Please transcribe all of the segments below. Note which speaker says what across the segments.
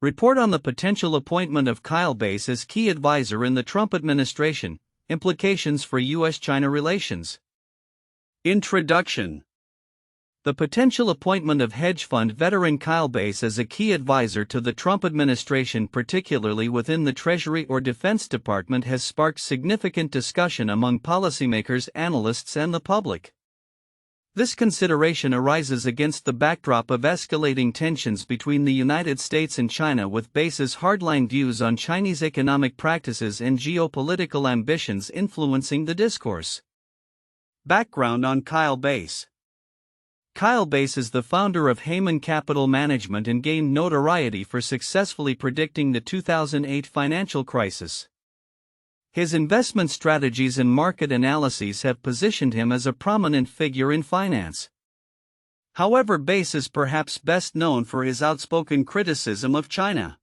Speaker 1: Report on the potential appointment of Kyle Bass as key advisor in the Trump administration, implications for U.S. China relations. Introduction. The potential appointment of hedge fund veteran Kyle Bass as a key advisor to the Trump administration, particularly within the Treasury or Defense Department, has sparked significant discussion among policymakers, analysts, and the public. This consideration arises against the backdrop of escalating tensions between the United States and China, with Bass's hardline views on Chinese economic practices and geopolitical ambitions influencing the discourse. Background on Kyle Bass. Kyle Bass is the founder of Hayman Capital Management and gained notoriety for successfully predicting the 2008 financial crisis. His investment strategies and market analyses have positioned him as a prominent figure in finance. However, Bass is perhaps best known for his outspoken criticism of China,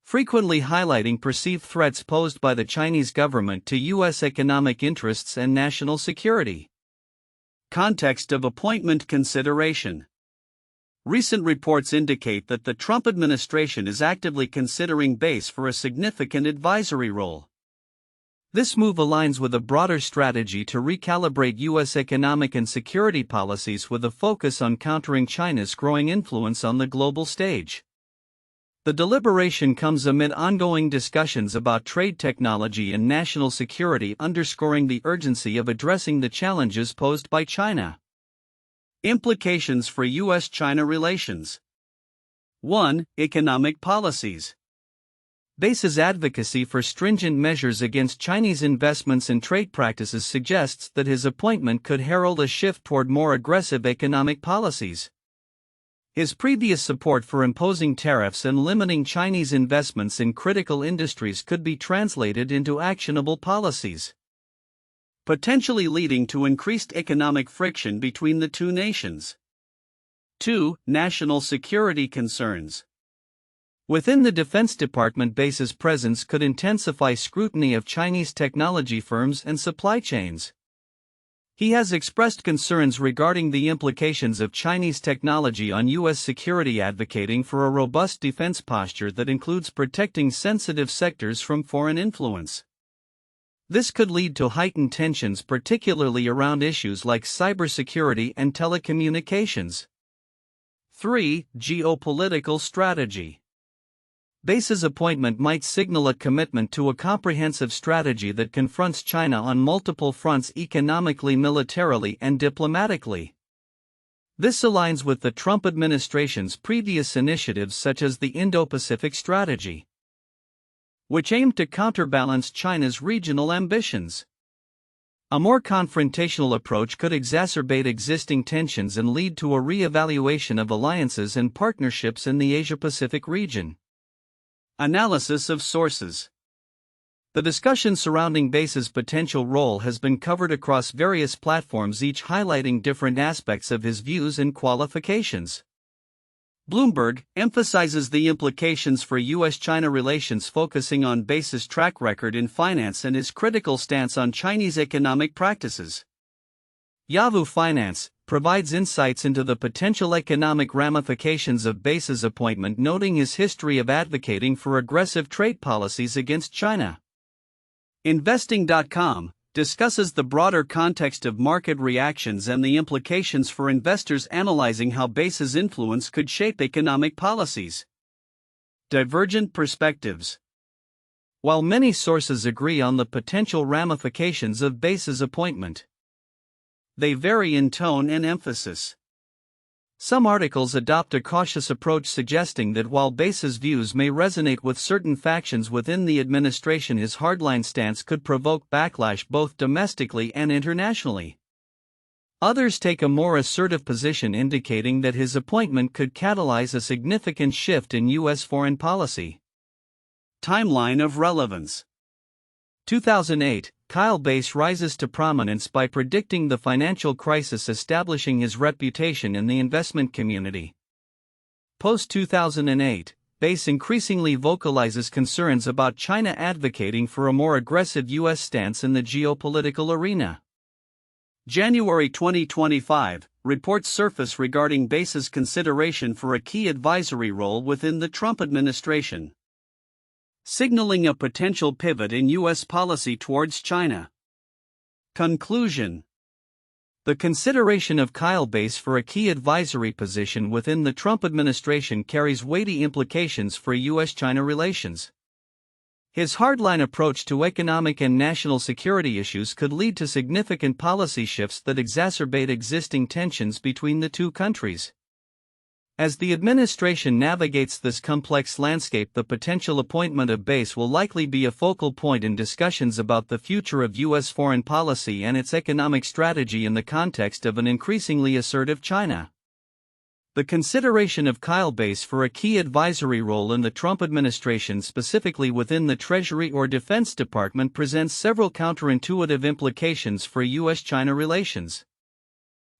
Speaker 1: frequently highlighting perceived threats posed by the Chinese government to U.S. economic interests and national security. Context of appointment consideration. Recent reports indicate that the Trump administration is actively considering Bass for a significant advisory role. This move aligns with a broader strategy to recalibrate U.S. economic and security policies with a focus on countering China's growing influence on the global stage. The deliberation comes amid ongoing discussions about trade technology and national security, underscoring the urgency of addressing the challenges posed by China. Implications for U.S. China relations. 1. Economic policies. Bass's advocacy for stringent measures against Chinese investments and trade practices suggests that his appointment could herald a shift toward more aggressive economic policies. His previous support for imposing tariffs and limiting Chinese investments in critical industries could be translated into actionable policies, potentially leading to increased economic friction between the two nations. 2. National security concerns. Within the Defense Department, Bass's presence could intensify scrutiny of Chinese technology firms and supply chains. He has expressed concerns regarding the implications of Chinese technology on U.S. security, advocating for a robust defense posture that includes protecting sensitive sectors from foreign influence. This could lead to heightened tensions, particularly around issues like cybersecurity and telecommunications. 3. Geopolitical strategy. Bass's appointment might signal a commitment to a comprehensive strategy that confronts China on multiple fronts, economically, militarily, and diplomatically. This aligns with the Trump administration's previous initiatives, such as the Indo-Pacific strategy, which aimed to counterbalance China's regional ambitions. A more confrontational approach could exacerbate existing tensions and lead to a re-evaluation of alliances and partnerships in the Asia-Pacific region. Analysis of sources. The discussion surrounding Bass's potential role has been covered across various platforms, each highlighting different aspects of his views and qualifications. Bloomberg emphasizes the implications for U.S.-China relations, focusing on Bass's track record in finance and his critical stance on Chinese economic practices. Yahoo Finance provides insights into the potential economic ramifications of Bass's appointment, noting his history of advocating for aggressive trade policies against China. Investing.com discusses the broader context of market reactions and the implications for investors, analyzing how Bass's influence could shape economic policies. Divergent perspectives. While many sources agree on the potential ramifications of Bass's appointment, they vary in tone and emphasis. Some articles adopt a cautious approach, suggesting that while Bass's views may resonate with certain factions within the administration, his hardline stance could provoke backlash both domestically and internationally. Others take a more assertive position, indicating that his appointment could catalyze a significant shift in U.S. foreign policy. Timeline of relevance. 2008, Kyle Bass rises to prominence by predicting the financial crisis, establishing his reputation in the investment community. Post-2008, Bass increasingly vocalizes concerns about China, advocating for a more aggressive U.S. stance in the geopolitical arena. January 2025, reports surface regarding Base's consideration for a key advisory role within the Trump administration, signaling a potential pivot in U.S. policy towards China. Conclusion: the consideration of Kyle Base for a key advisory position within the Trump administration carries weighty implications for U.S. China relations. His hardline approach to economic and national security issues could lead to significant policy shifts that exacerbate existing tensions between the two countries. As the administration navigates this complex landscape, the potential appointment of Base will likely be a focal point in discussions about the future of U.S. foreign policy and its economic strategy in the context of an increasingly assertive China. The consideration of Kyle Base for a key advisory role in the Trump administration, specifically within the Treasury or Defense Department, presents several counterintuitive implications for U.S.-China relations.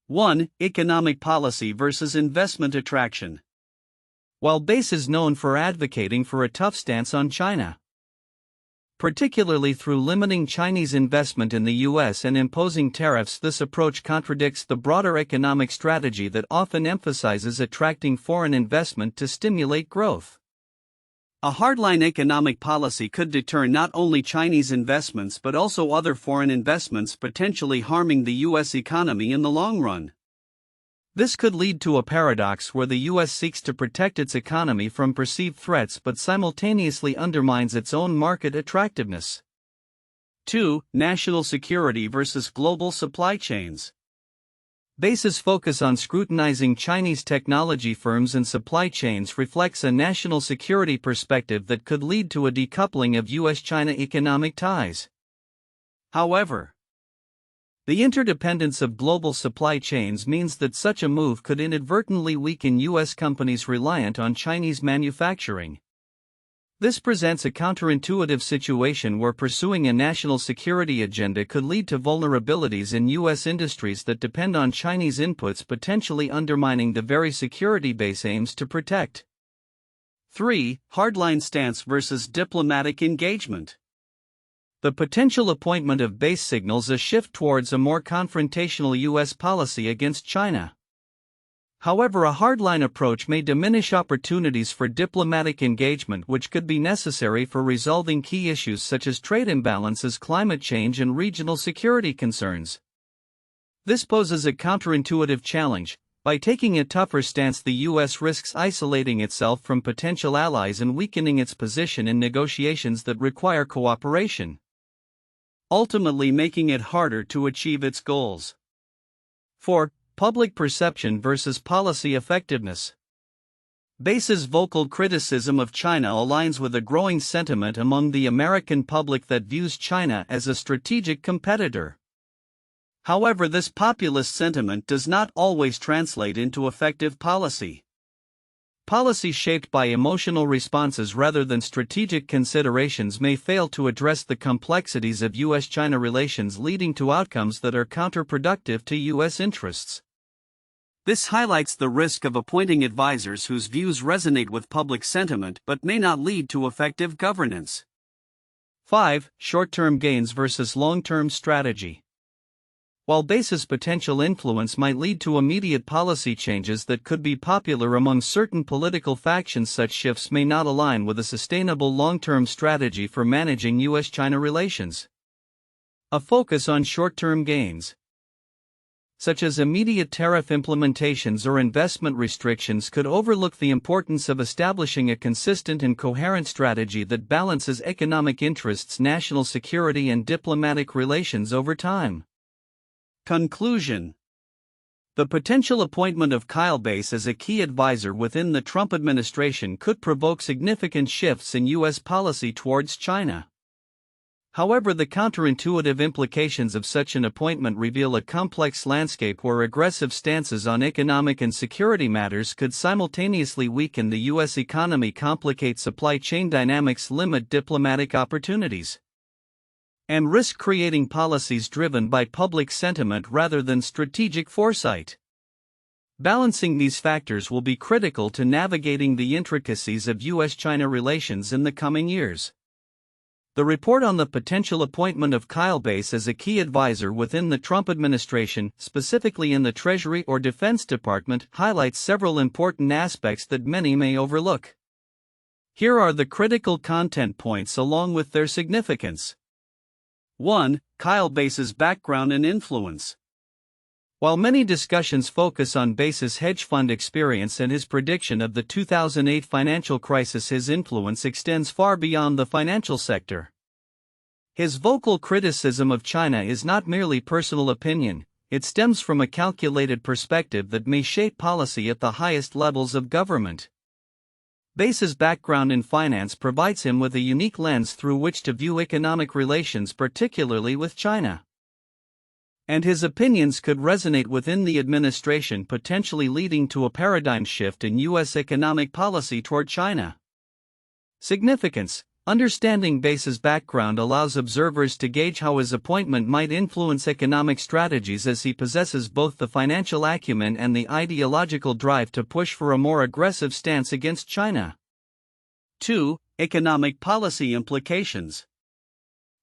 Speaker 1: 1. Economic policy versus investment attraction. While Base is known for advocating for a tough stance on China, particularly through limiting Chinese investment in the U.S. and imposing tariffs, this approach contradicts the broader economic strategy that often emphasizes attracting foreign investment to stimulate growth. A hardline economic policy could deter not only Chinese investments but also other foreign investments, potentially harming the U.S. economy in the long run. This could lead to a paradox where the U.S. seeks to protect its economy from perceived threats but simultaneously undermines its own market attractiveness. 2. National security versus global supply chains. Base's focus on scrutinizing Chinese technology firms and supply chains reflects a national security perspective that could lead to a decoupling of U.S.-China economic ties. However, the interdependence of global supply chains means that such a move could inadvertently weaken U.S. companies reliant on Chinese manufacturing. This presents a counterintuitive situation where pursuing a national security agenda could lead to vulnerabilities in U.S. industries that depend on Chinese inputs, potentially undermining the very security Base aims to protect. 3. Hardline stance versus diplomatic engagement. The potential appointment of Base signals a shift towards a more confrontational U.S. policy against China. However, a hardline approach may diminish opportunities for diplomatic engagement, which could be necessary for resolving key issues such as trade imbalances, climate change, and regional security concerns. This poses a counterintuitive challenge. By taking a tougher stance, the U.S. risks isolating itself from potential allies and weakening its position in negotiations that require cooperation, ultimately making it harder to achieve its goals. 4. Public perception versus policy effectiveness. Base's vocal criticism of China aligns with a growing sentiment among the American public that views China as a strategic competitor. However, this populist sentiment does not always translate into effective policy. Policy shaped by emotional responses rather than strategic considerations may fail to address the complexities of U.S.-China relations, leading to outcomes that are counterproductive to U.S. interests. This highlights the risk of appointing advisors whose views resonate with public sentiment but may not lead to effective governance. 5. Short-term gains versus long-term strategy. While Base's potential influence might lead to immediate policy changes that could be popular among certain political factions, such shifts may not align with a sustainable long-term strategy for managing U.S.-China relations. A focus on short-term gains, such as immediate tariff implementations or investment restrictions, could overlook the importance of establishing a consistent and coherent strategy that balances economic interests, national security, and diplomatic relations over time. Conclusion: the potential appointment of Kyle Base as a key advisor within the Trump administration could provoke significant shifts in U.S. policy towards China. However, the counterintuitive implications of such an appointment reveal a complex landscape where aggressive stances on economic and security matters could simultaneously weaken the U.S. economy, complicate supply chain dynamics, limit diplomatic opportunities, and risk creating policies driven by public sentiment rather than strategic foresight. Balancing these factors will be critical to navigating the intricacies of U.S.-China relations in the coming years. The report on the potential appointment of Kyle Bass as a key advisor within the Trump administration, specifically in the Treasury or Defense Department, highlights several important aspects that many may overlook. Here are the critical content points along with their significance. 1. Kyle Bass's background and influence. While many discussions focus on Bass's hedge fund experience and his prediction of the 2008 financial crisis, his influence extends far beyond the financial sector. His vocal criticism of China is not merely personal opinion, it stems from a calculated perspective that may shape policy at the highest levels of government. Bass's background in finance provides him with a unique lens through which to view economic relations, particularly with China. And his opinions could resonate within the administration, potentially leading to a paradigm shift in U.S. economic policy toward China. Significance. Understanding Bass's background allows observers to gauge how his appointment might influence economic strategies, as he possesses both the financial acumen and the ideological drive to push for a more aggressive stance against China. 2. Economic policy implications.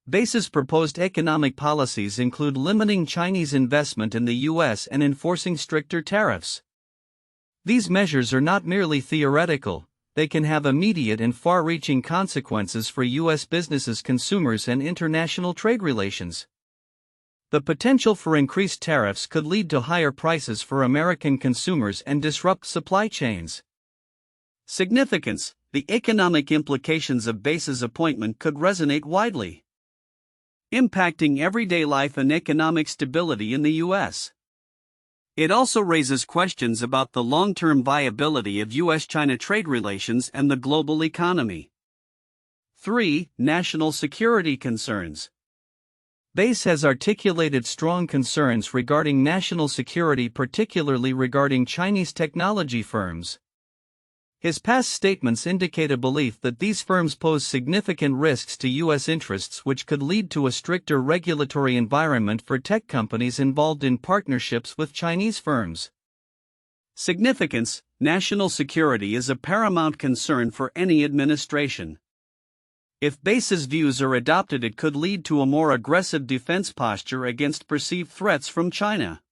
Speaker 1: Bass's proposed economic policies include limiting Chinese investment in the U.S. and enforcing stricter tariffs. These measures are not merely theoretical, they can have immediate and far-reaching consequences for U.S. businesses, consumers, and international trade relations. The potential for increased tariffs could lead to higher prices for American consumers and disrupt supply chains. Significance. The economic implications of Bass's appointment could resonate widely, impacting everyday life and economic stability in the U.S. It also raises questions about the long-term viability of U.S.-China trade relations and the global economy. 3. National security concerns. Bass has articulated strong concerns regarding national security, particularly regarding Chinese technology firms. His past statements indicate a belief that these firms pose significant risks to U.S. interests, which could lead to a stricter regulatory environment for tech companies involved in partnerships with Chinese firms. Significance. National security is a paramount concern for any administration. If Bass's views are adopted, it could lead to a more aggressive defense posture against perceived threats from China,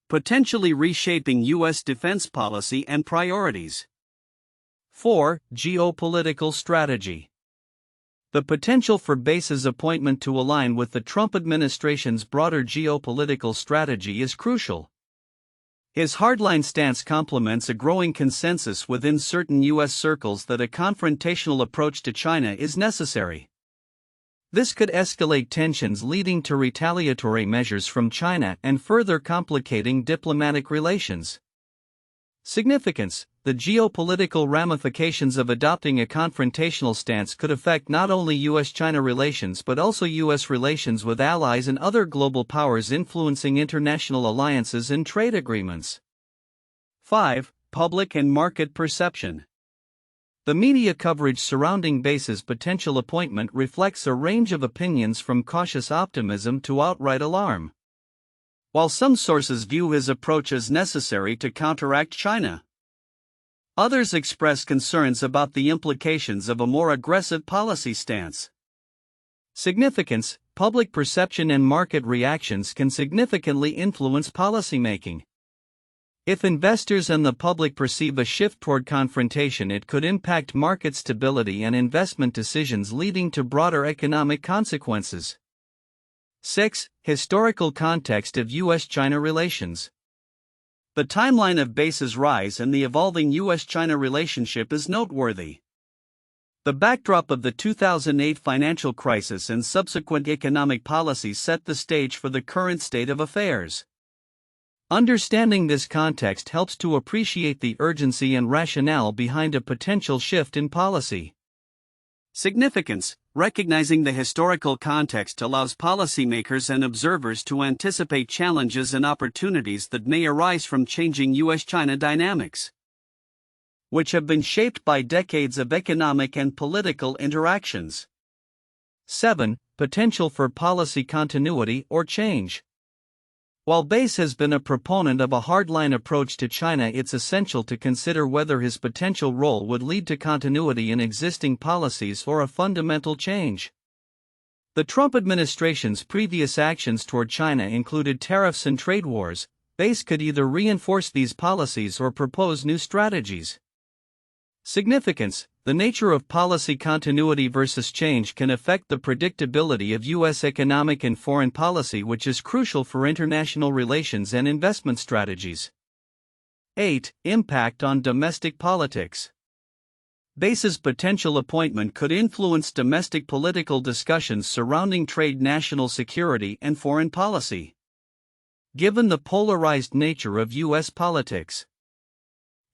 Speaker 1: potentially reshaping U.S. defense policy and priorities. 4. Geopolitical strategy. The potential for Bass's appointment to align with the Trump administration's broader geopolitical strategy is crucial. His hardline stance complements a growing consensus within certain U.S. circles that a confrontational approach to China is necessary. This could escalate tensions, leading to retaliatory measures from China and further complicating diplomatic relations. Significance. The geopolitical ramifications of adopting a confrontational stance could affect not only U.S.-China relations but also U.S. relations with allies and other global powers, influencing international alliances and trade agreements. 5. Public and market perception. The media coverage surrounding Bass's potential appointment reflects a range of opinions from cautious optimism to outright alarm. While some sources view his approach as necessary to counteract China, others express concerns about the implications of a more aggressive policy stance. Significance. Public perception and market reactions can significantly influence policymaking. If investors and the public perceive a shift toward confrontation, it could impact market stability and investment decisions, leading to broader economic consequences. 6. Historical context of U.S.-China relations. The timeline of Bass's rise and the evolving U.S.-China relationship is noteworthy. The backdrop of the 2008 financial crisis and subsequent economic policies set the stage for the current state of affairs. Understanding this context helps to appreciate the urgency and rationale behind a potential shift in policy. Significance. Recognizing the historical context allows policymakers and observers to anticipate challenges and opportunities that may arise from changing U.S.-China dynamics, which have been shaped by decades of economic and political interactions. 7. Potential for policy continuity or change. While Base has been a proponent of a hardline approach to China, it's essential to consider whether his potential role would lead to continuity in existing policies or a fundamental change. The Trump administration's previous actions toward China included tariffs and trade wars. Base could either reinforce these policies or propose new strategies. Significance: the nature of policy continuity versus change can affect the predictability of U.S. economic and foreign policy, which is crucial for international relations and investment strategies. 8. Impact on domestic politics. Base's potential appointment could influence domestic political discussions surrounding trade, national security, and foreign policy. Given the polarized nature of U.S. politics,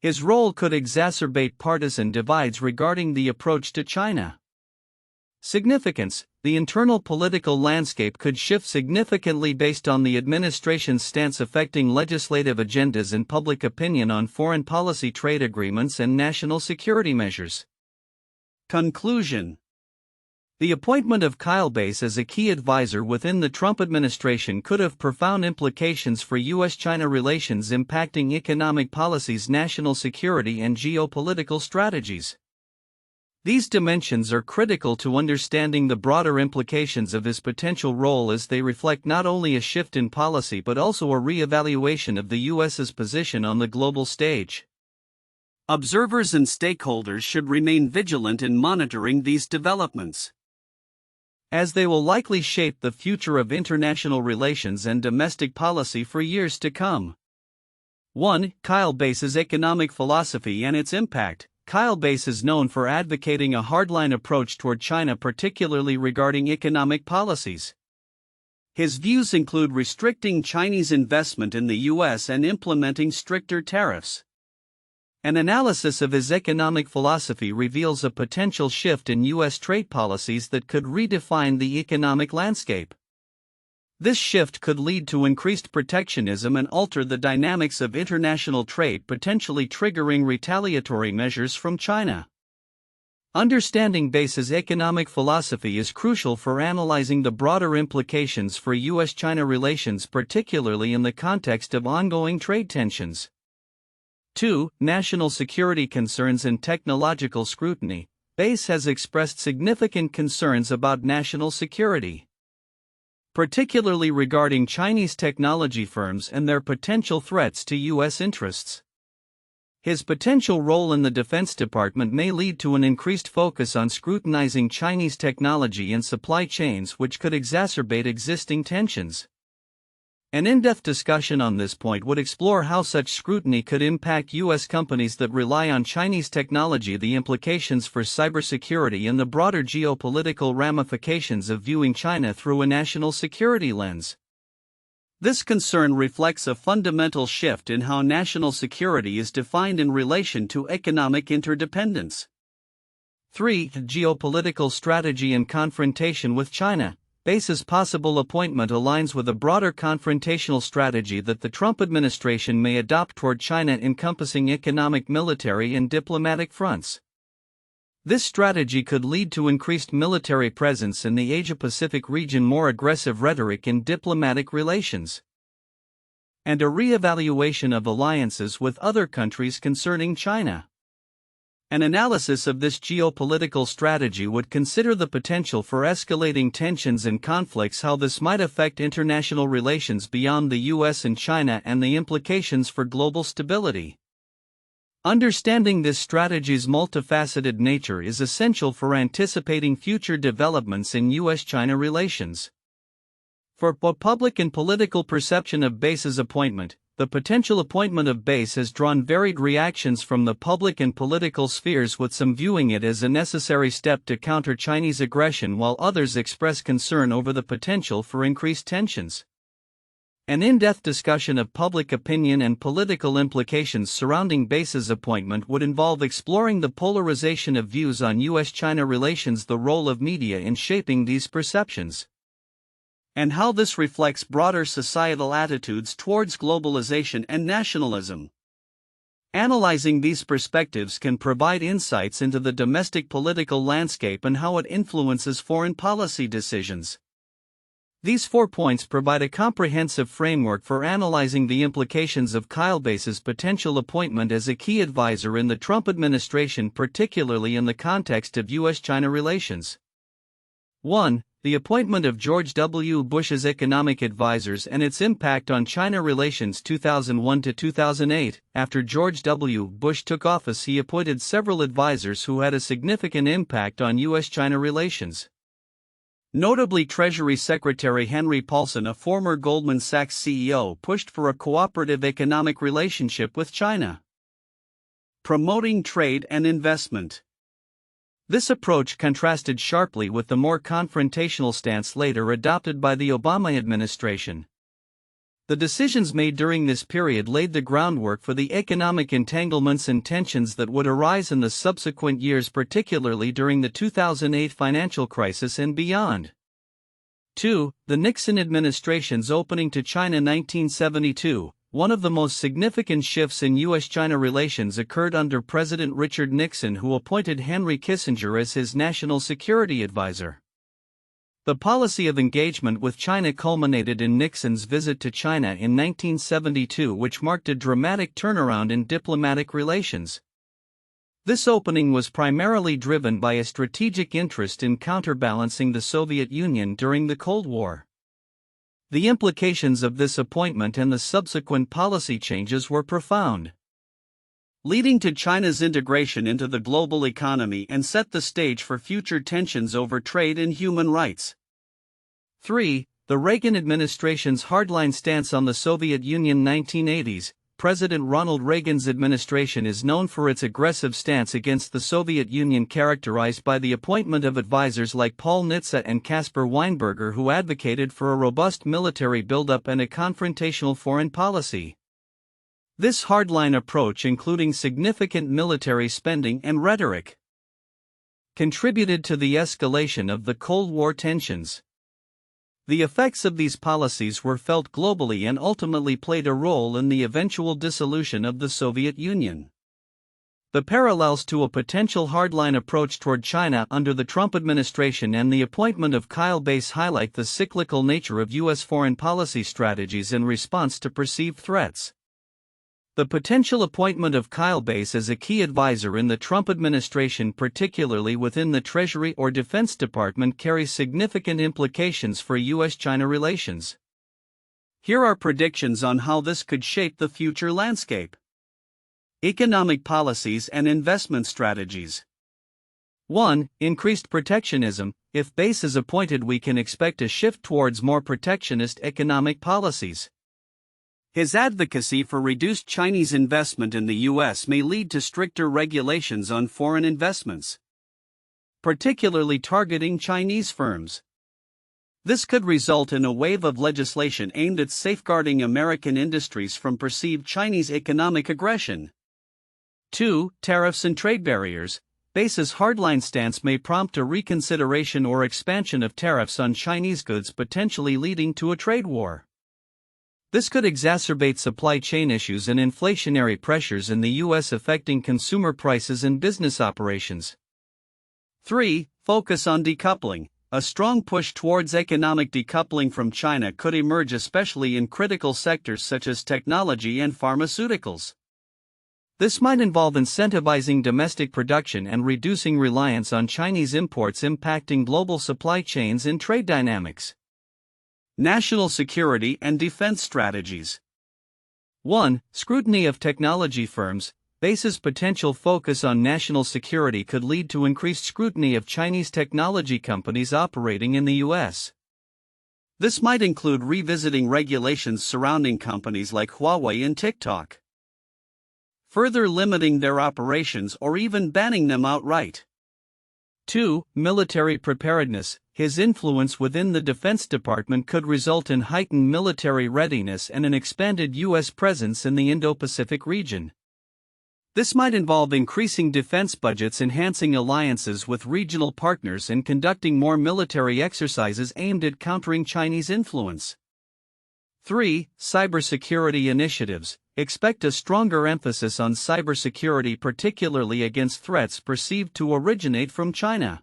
Speaker 1: his role could exacerbate partisan divides regarding the approach to China. Significance: the internal political landscape could shift significantly based on the administration's stance, affecting legislative agendas and public opinion on foreign policy, trade agreements, and national security measures. Conclusion: the appointment of Kyle Base as a key advisor within the Trump administration could have profound implications for U.S. China relations, impacting economic policies, national security, and geopolitical strategies. These dimensions are critical to understanding the broader implications of his potential role, as they reflect not only a shift in policy but also a re-evaluation of the U.S.'s position on the global stage. Observers and stakeholders should remain vigilant in monitoring these developments, as they will likely shape the future of international relations and domestic policy for years to come. 1. Kyle Base's economic philosophy and its impact. Kyle Base is known for advocating a hardline approach toward China, particularly regarding economic policies. His views include restricting Chinese investment in the U.S. and implementing stricter tariffs. An analysis of his economic philosophy reveals a potential shift in U.S. trade policies that could redefine the economic landscape. This shift could lead to increased protectionism and alter the dynamics of international trade, potentially triggering retaliatory measures from China. Understanding Base's economic philosophy is crucial for analyzing the broader implications for U.S. China relations, particularly in the context of ongoing trade tensions. 2. National security concerns and technological scrutiny. Base has expressed significant concerns about national security, particularly regarding Chinese technology firms and their potential threats to U.S. interests. His potential role in the Defense Department may lead to an increased focus on scrutinizing Chinese technology and supply chains, which could exacerbate existing tensions. An in-depth discussion on this point would explore how such scrutiny could impact U.S. companies that rely on Chinese technology, the implications for cybersecurity, and the broader geopolitical ramifications of viewing China through a national security lens. This concern reflects a fundamental shift in how national security is defined in relation to economic interdependence. 3. Geopolitical strategy and confrontation with China. Base's possible appointment aligns with a broader confrontational strategy that the Trump administration may adopt toward China, encompassing economic, military, and diplomatic fronts. This strategy could lead to increased military presence in the Asia-Pacific region, more aggressive rhetoric in diplomatic relations, and a re-evaluation of alliances with other countries concerning China. An analysis of this geopolitical strategy would consider the potential for escalating tensions and conflicts, how this might affect international relations beyond the U.S. and China, and the implications for global stability. Understanding this strategy's multifaceted nature is essential for anticipating future developments in U.S.-China relations. For public and political perception of Base's appointment, the potential appointment of Base has drawn varied reactions from the public and political spheres, with some viewing it as a necessary step to counter Chinese aggression, while others express concern over the potential for increased tensions. An in-depth discussion of public opinion and political implications surrounding Base's appointment would involve exploring the polarization of views on U.S.-China relations, the role of media in shaping these perceptions, and how this reflects broader societal attitudes towards globalization and nationalism. Analyzing these perspectives can provide insights into the domestic political landscape and how it influences foreign policy decisions. These 4 points provide a comprehensive framework for analyzing the implications of Kylebase's potential appointment as a key advisor in the Trump administration, particularly in the context of U.S. China relations. 1. The appointment of George W. Bush's economic advisors and its impact on China relations 2001 to 2008. After George W. Bush took office, he appointed several advisors who had a significant impact on U.S. China relations. Notably, Treasury Secretary Henry Paulson, a former Goldman Sachs CEO, pushed for a cooperative economic relationship with China, promoting trade and investment. This approach contrasted sharply with the more confrontational stance later adopted by the Obama administration. The decisions made during this period laid the groundwork for the economic entanglements and tensions that would arise in the subsequent years, particularly during the 2008 financial crisis and beyond. 2. The Nixon administration's opening to China 1972. One of the most significant shifts in U.S.-China relations occurred under President Richard Nixon, who appointed Henry Kissinger as his national security advisor. The policy of engagement with China culminated in Nixon's visit to China in 1972, which marked a dramatic turnaround in diplomatic relations. This opening was primarily driven by a strategic interest in counterbalancing the Soviet Union during the Cold War. The implications of this appointment and the subsequent policy changes were profound, leading to China's integration into the global economy and set the stage for future tensions over trade and human rights. 3. The Reagan administration's hardline stance on the Soviet Union 1980s. President Ronald Reagan's administration is known for its aggressive stance against the Soviet Union, characterized by the appointment of advisors like Paul Nitze and Caspar Weinberger, who advocated for a robust military buildup and a confrontational foreign policy. This hardline approach, including significant military spending and rhetoric, contributed to the escalation of the Cold War tensions. The effects of these policies were felt globally and ultimately played a role in the eventual dissolution of the Soviet Union. The parallels to a potential hardline approach toward China under the Trump administration and the appointment of Kyle Bass highlight the cyclical nature of U.S. foreign policy strategies in response to perceived threats. The potential appointment of Kyle Bass as a key advisor in the Trump administration, particularly within the Treasury or Defense Department, carries significant implications for U.S.-China relations. Here are predictions on how this could shape the future landscape. Economic policies and investment strategies. 1. Increased protectionism. If Bass is appointed, we can expect a shift towards more protectionist economic policies. His advocacy for reduced Chinese investment in the U.S. may lead to stricter regulations on foreign investments, particularly targeting Chinese firms. This could result in a wave of legislation aimed at safeguarding American industries from perceived Chinese economic aggression. 2. Tariffs and trade barriers. Bass's hardline stance may prompt a reconsideration or expansion of tariffs on Chinese goods, potentially leading to a trade war. This could exacerbate supply chain issues and inflationary pressures in the U.S., affecting consumer prices and business operations. 3. Focus on decoupling. A strong push towards economic decoupling from China could emerge, especially in critical sectors such as technology and pharmaceuticals. This might involve incentivizing domestic production and reducing reliance on Chinese imports, impacting global supply chains and trade dynamics. National security and defense strategies. 1. Scrutiny of technology firms. Bass's potential focus on national security could lead to increased scrutiny of Chinese technology companies operating in the U.S. This might include revisiting regulations surrounding companies like Huawei and TikTok, further limiting their operations or even banning them outright. 2. Military preparedness. His influence within the Defense Department could result in heightened military readiness and an expanded U.S. presence in the Indo-Pacific region. This might involve increasing defense budgets, enhancing alliances with regional partners, and conducting more military exercises aimed at countering Chinese influence. 3. Cybersecurity initiatives. Expect a stronger emphasis on cybersecurity, particularly against threats perceived to originate from China.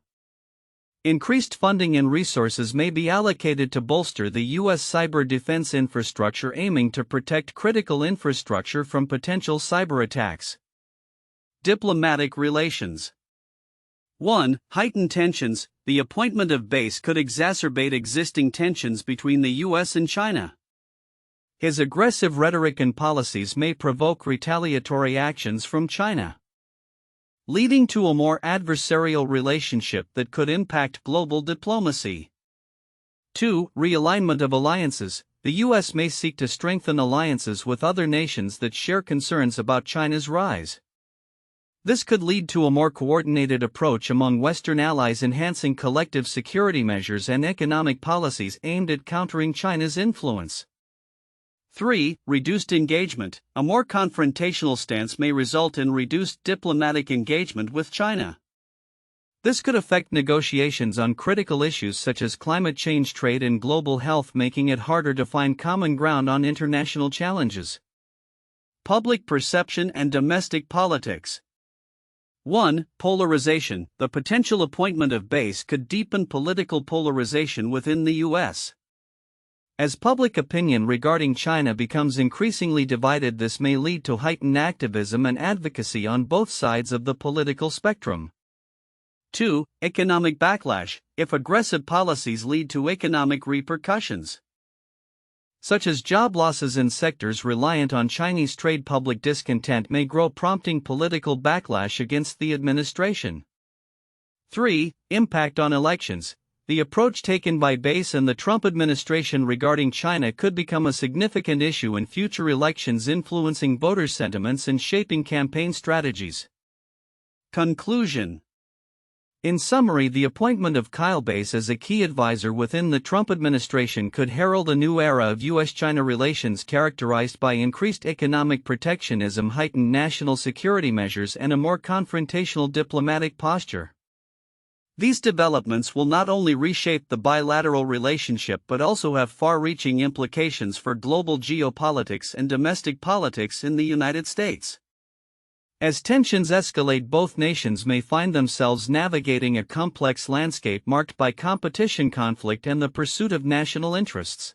Speaker 1: Increased funding and resources may be allocated to bolster the U.S. cyber defense infrastructure, aiming to protect critical infrastructure from potential cyber attacks. Diplomatic relations. 1. Heightened tensions. The appointment of Base could exacerbate existing tensions between the U.S. and China. His aggressive rhetoric and policies may provoke retaliatory actions from China, leading to a more adversarial relationship that could impact global diplomacy. 2. Realignment of alliances. The U.S. may seek to strengthen alliances with other nations that share concerns about China's rise. This could lead to a more coordinated approach among Western allies, enhancing collective security measures and economic policies aimed at countering China's influence. 3. Reduced engagement. A more confrontational stance may result in reduced diplomatic engagement with China. This could affect negotiations on critical issues such as climate change, trade, and global health, making it harder to find common ground on international challenges. Public perception and domestic politics. 1. Polarization. The potential appointment of Base could deepen political polarization within the U.S. As public opinion regarding China becomes increasingly divided, this may lead to heightened activism and advocacy on both sides of the political spectrum. 2. Economic backlash. If aggressive policies lead to economic repercussions, such as job losses in sectors reliant on Chinese trade, public discontent may grow, prompting political backlash against the administration. 3. Impact on elections. The approach taken by Base and the Trump administration regarding China could become a significant issue in future elections, influencing voter sentiments and shaping campaign strategies. Conclusion. In summary, the appointment of Kyle Base as a key advisor within the Trump administration could herald a new era of U.S.-China relations characterized by increased economic protectionism, heightened national security measures, and a more confrontational diplomatic posture. These developments will not only reshape the bilateral relationship but also have far-reaching implications for global geopolitics and domestic politics in the United States. As tensions escalate, both nations may find themselves navigating a complex landscape marked by competition, conflict, and the pursuit of national interests.